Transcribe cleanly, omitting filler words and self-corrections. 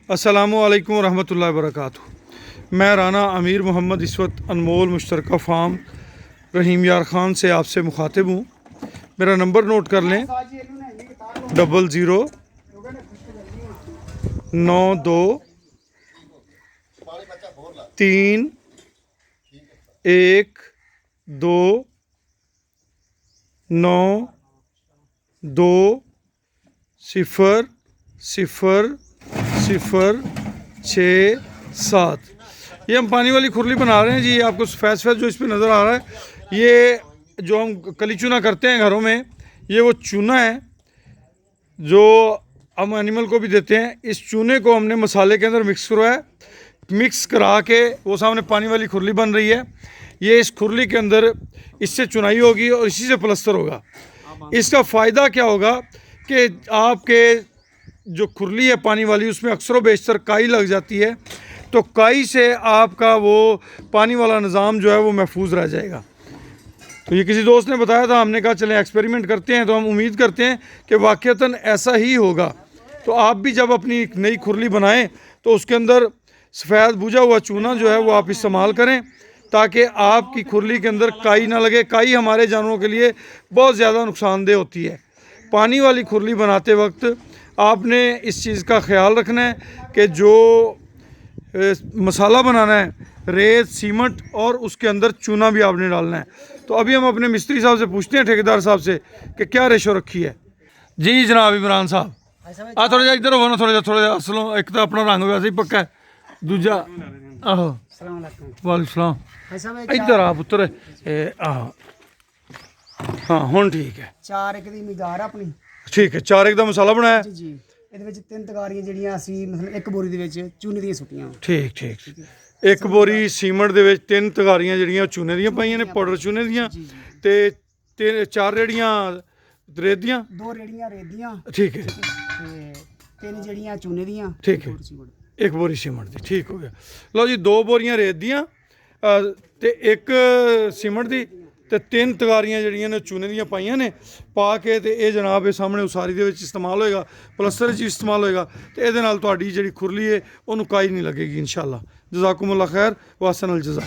अस्सलामुअलैकुम रहमतुल्लाहि वबरकातुहू। मैं राना अमीर मोहम्मद इस वक्त अनमोल मुश्तरका फार्म रहीम यार ख़ान से आपसे मुखातिब हूँ। मेरा नंबर नोट कर लें 0092 31 1 2 0 0 6 7। ये हम पानी वाली खुरली बना रहे हैं जी। आपको सफ़ेद सफ़ेद जो इस पर नज़र आ रहा है, ये जो हम कली चूना करते हैं घरों में, ये वो चूना है जो हम एनिमल को भी देते हैं। इस चूने को हमने मसाले के अंदर मिक्स करवाया, मिक्स करा के वो सामने पानी वाली खुरली बन रही है। ये इस खुरली के अंदर इससे चुनाई होगी और इसी से प्लस्तर होगा। इसका फ़ायदा क्या होगा कि आपके जो खुरली है पानी वाली, उसमें अक्सर व बेशतर काई लग जाती है, तो काई से आपका वो पानी वाला निज़ाम जो है वो महफूज रह जाएगा। तो ये किसी दोस्त ने बताया था, हमने कहा चलें एक्सपेरिमेंट करते हैं। तो हम उम्मीद करते हैं कि वाक़ईतन ऐसा ही होगा। तो आप भी जब अपनी एक नई खुरली बनाएं तो उसके अंदर सफ़ेद भुजा हुआ चूना जो है वो आप इस्तेमाल करें, ताकि आपकी खुरली के अंदर काई ना लगे। काई हमारे जानवरों के लिए बहुत ज़्यादा नुकसानदेह होती है। पानी वाली खुरली बनाते वक्त आपने इस चीज़ का ख्याल रखना है कि जो मसाला बनाना है, रेत, सीमेंट और उसके अंदर चूना भी आपने डालना है। तो अभी हम अपने मिस्त्री साहब से पूछते हैं, ठेकेदार साहब से, कि क्या रेशो रखी है। जी जनाब इमरान साहब, आ थोड़ा जा इधर हो ना, थोड़ा जा असलों एक तो अपना रंग वैसे ही पक्का है, दूजा आहो वालेकुम सलाम, इधर आ पुत्र आहो। हाँ हुण ठीक है, 4 एक दी मिकदार अपनी ठीक है। 4 एक दा मसाला बनाया जी जी। ਇਹਦੇ ਵਿੱਚ 3 ਤਗਾਰੀਆਂ ਜਿਹੜੀਆਂ ਅਸੀਂ ਮਤਲਬ ਇੱਕ ਬੋਰੀ ਦੇ ਵਿੱਚ ਚੂਨੇ ਦੀਆਂ ਸੁੱਟੀਆਂ। ठीक ठीक। एक बोरी सीमेंट ਦੇ ਵਿੱਚ 3 ਤਗਾਰੀਆਂ ਜਿਹੜੀਆਂ ਚੂਨੇ ਦੀਆਂ ਪਾਈਆਂ ਨੇ, ਪਾਊਡਰ ਚੂਨੇ ਦੀਆਂ, ਤੇ 4 ਰੇੜੀਆਂ ਰੇਤ ਦੀਆਂ, 2 ਰੇੜੀਆਂ ਰੇਤ ਦੀਆਂ, ठीक है, ਤੇ 3 ਜਿਹੜੀਆਂ ਚੂਨੇ ਦੀਆਂ, ठीक है। एक बोरी सीमेंट दी, ठीक हो गया। लो जी 2 बोरियां रेत दियां ते 1 सीमेंट दी ते 3 तगारियां ਜਿਹੜੀਆਂ ਨੇ ਚੂਨੇ ਦੀਆਂ ਪਾਈਆਂ ਨੇ ਪਾ ਕੇ, ਤੇ ਇਹ ਜਨਾਬ ਇਹ ਸਾਹਮਣੇ ਉਸਾਰੀ ਦੇ ਵਿੱਚ ਇਸਤੇਮਾਲ ਹੋਏਗਾ, ਪਲਸਤਰ 'ਚ ਇਸਤੇਮਾਲ ਹੋਏਗਾ, ਤੇ ਇਹਦੇ ਨਾਲ ਤੁਹਾਡੀ ਜਿਹੜੀ ਖੁਰਲੀ ਹੈ ਉਹਨੂੰ ਕਾਈ ਨਹੀਂ ਲੱਗੇਗੀ ਇਨਸ਼ਾਅੱਲਾ। ਜਜ਼ਾਕੁਮੁल्लाह खैर वासन अल जज़ा।